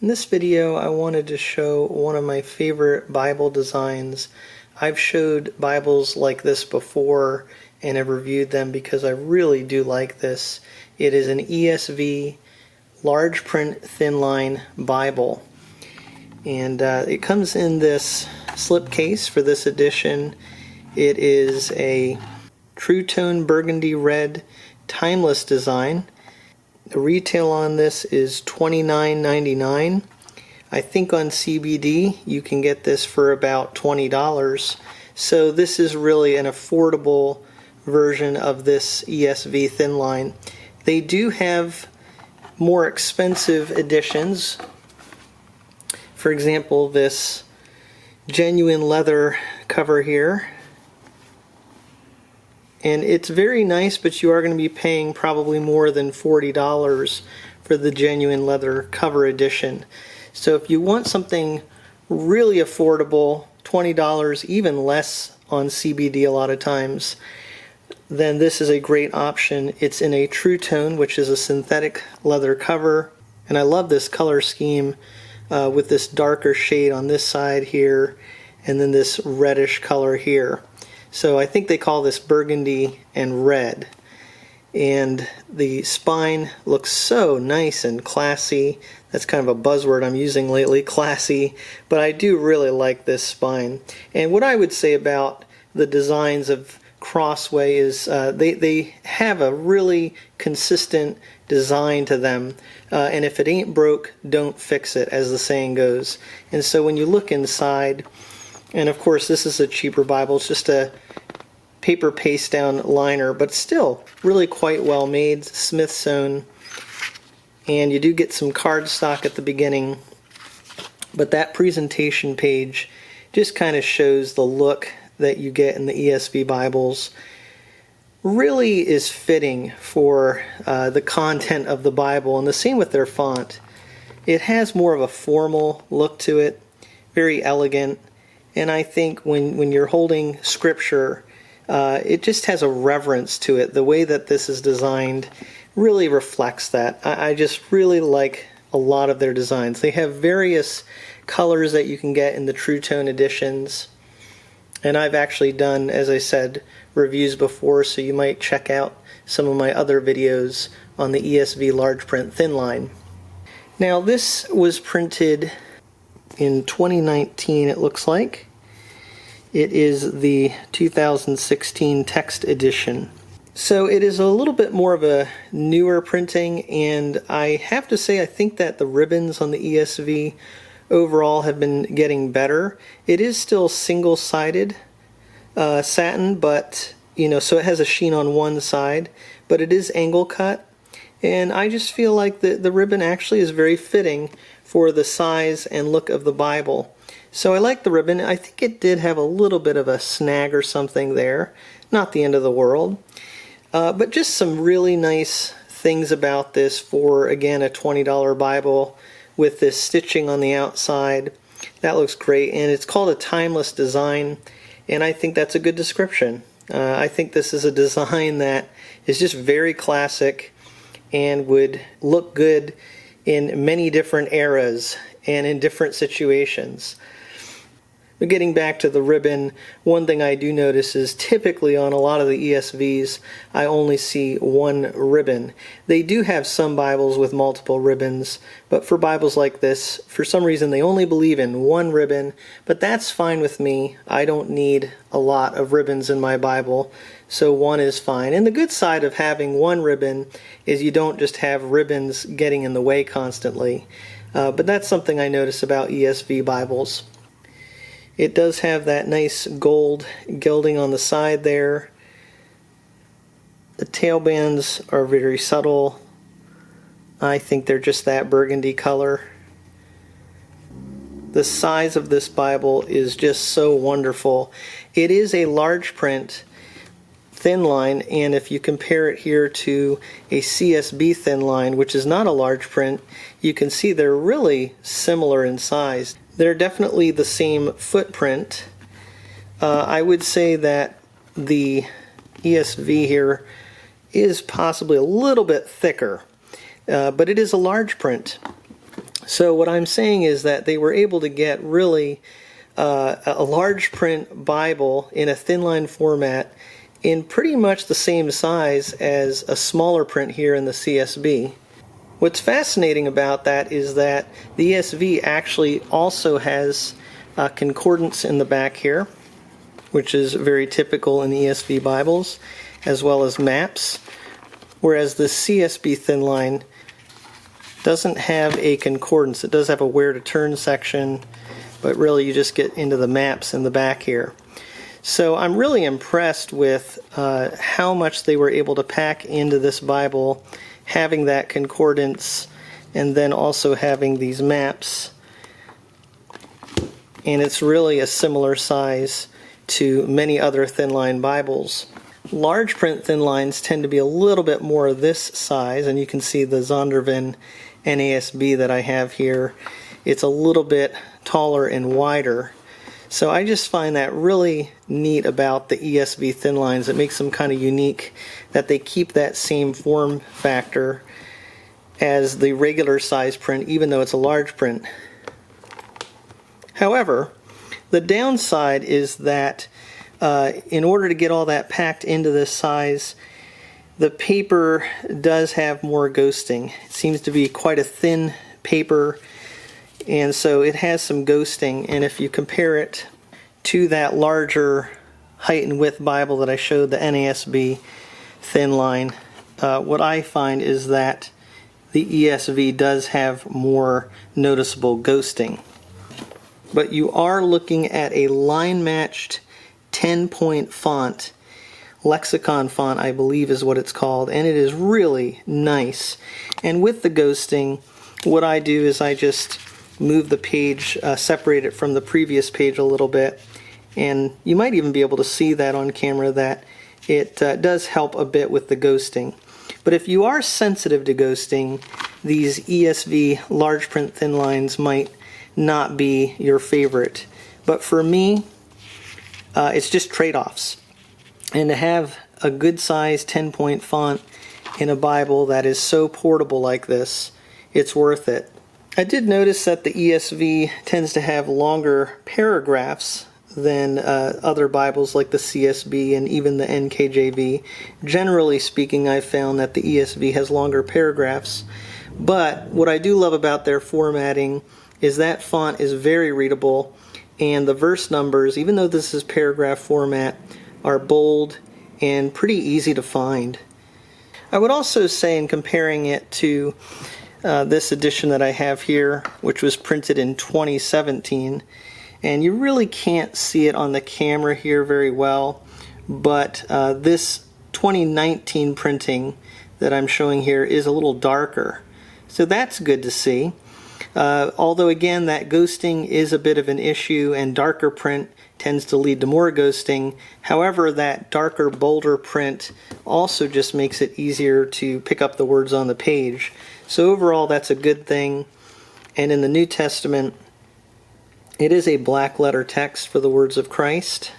In this video, I wanted to show one of my favorite Bible designs. I've showed Bibles like this before and have reviewed them because I really do like this. It is an ESV large print thin line Bible, and it comes in this slipcase for this edition. It is a TRUTONE burgundy red timeless design. The retail on this is $29.99. I think on CBD you can get this for about $20. So this is really an affordable version of this ESV thin line. They do have more expensive editions. For example, this genuine leather cover here. And it's very nice, but you are going to be paying probably more than $40 for the genuine leather cover edition. So if you want something really affordable, $20, even less on CBD a lot of times, then this is a great option. It's in a TRUTONE, which is a synthetic leather cover. And I love this color scheme with this darker shade on this side here, and then this reddish color here. So I think they call this burgundy and red. And the spine looks so nice and classy. That's kind of a buzzword I'm using lately, classy. But I do really like this spine. And what I would say about the designs of Crossway is they have a really consistent design to them. And if it ain't broke, don't fix it, as the saying goes. And so when you look inside, and of course this is a cheaper Bible, it's just a paper paste down liner, but still really quite well made, Smyth-sewn. And you do get some cardstock at the beginning, but that presentation page just kind of shows the look that you get in the ESV Bibles. Really is fitting for the content of the Bible, and the same with their font. It has more of a formal look to it, very elegant. And I think when you're holding scripture, it just has a reverence to it. The way that this is designed really reflects that. I just really like a lot of their designs. They have various colors that you can get in the TRUTONE editions. And I've actually done, as I said, reviews before, so you might check out some of my other videos on the ESV large print thin line. Now this was printed in 2019, it looks like. It is the 2016 text edition. So it is a little bit more of a newer printing, and I have to say I think that the ribbons on the ESV overall have been getting better. It is still single-sided satin, but so it has a sheen on one side, but it is angle cut. And I just feel like the ribbon actually is very fitting for the size and look of the Bible. So I like the ribbon. I think it did have a little bit of a snag or something there. Not the end of the world. But just some really nice things about this for, again, a $20 Bible with this stitching on the outside. That looks great. And it's called a timeless design. And I think that's a good description. I think this is a design that is just very classic and would look good in many different eras and in different situations. But getting back to the ribbon, one thing I do notice is typically on a lot of the ESVs, I only see one ribbon. They do have some Bibles with multiple ribbons, but for Bibles like this, for some reason they only believe in one ribbon, but that's fine with me. I don't need a lot of ribbons in my Bible, so one is fine. And the good side of having one ribbon is you don't just have ribbons getting in the way constantly. But that's something I notice about ESV Bibles. It does have that nice gold gilding on the side there. The tail bands are very subtle. I think they're just that burgundy color. The size of this Bible is just so wonderful. It is a large print thin line, and if you compare it here to a CSB thin line, which is not a large print, you can see they're really similar in size. They're definitely the same footprint. I would say that the ESV here is possibly a little bit thicker, but it is a large print. So what I'm saying is that they were able to get really a large print Bible in a thin line format in pretty much the same size as a smaller print here in the CSB. What's fascinating about that is that the ESV actually also has concordance in the back here, which is very typical in ESV Bibles, as well as maps, whereas the CSB thin line doesn't have a concordance. It does have a where to turn section, but really you just get into the maps in the back here. So I'm really impressed with how much they were able to pack into this Bible, having that concordance and then also having these maps. And it's really a similar size to many other thin line Bibles. Large print thin lines tend to be a little bit more this size, and you can see the Zondervan NASB that I have here. It's a little bit taller and wider. So I just find that really neat about the ESV thin lines. It makes them kind of unique that they keep that same form factor as the regular size print, even though it's a large print. However, the downside is that in order to get all that packed into this size, the paper does have more ghosting. It seems to be quite a thin paper, and so it has some ghosting. And if you compare it to that larger height and width Bible that I showed, the NASB thin line, what I find is that the ESV does have more noticeable ghosting. But you are looking at a line-matched 10-point font, lexicon font I believe is what it's called, and it is really nice. And with the ghosting, what I do is I just move the page, separate it from the previous page a little bit, and you might even be able to see that on camera that it does help a bit with the ghosting. But if you are sensitive to ghosting, these ESV large print thin lines might not be your favorite. But for me, it's just trade-offs. And to have a good size 10-point font in a Bible that is so portable like this, it's worth it. I did notice that the ESV tends to have longer paragraphs than other Bibles like the CSB and even the NKJV. Generally speaking, I've found that the ESV has longer paragraphs. But what I do love about their formatting is that font is very readable, and the verse numbers, even though this is paragraph format, are bold and pretty easy to find. I would also say, in comparing it to this edition that I have here, which was printed in 2017, and you really can't see it on the camera here very well, but this 2019 printing that I'm showing here is a little darker. So that's good to see. Although again, that ghosting is a bit of an issue, and darker print tends to lead to more ghosting. However, that darker, bolder print also just makes it easier to pick up the words on the page. So overall, that's a good thing. And in the New Testament, it is a black letter text for the words of Christ.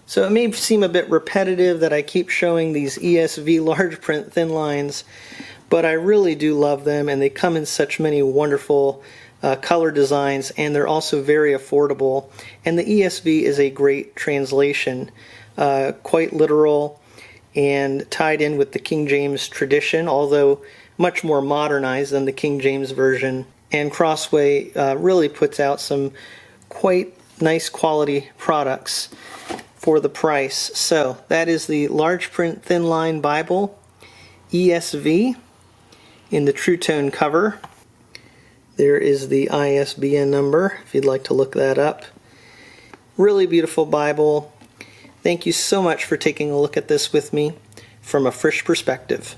So it may seem a bit repetitive that I keep showing these ESV large print thin lines, but I really do love them, and they come in such many wonderful color designs, and they're also very affordable. And the ESV is a great translation, quite literal and tied in with the King James tradition, although much more modernized than the King James Version. And Crossway really puts out some quite nice quality products for the price. So that is the large print thin line Bible, ESV, in the TRUTONE cover. There is the ISBN number if you'd like to look that up. Really beautiful Bible. Thank you so much for taking a look at this with me from A Frisch Perspective.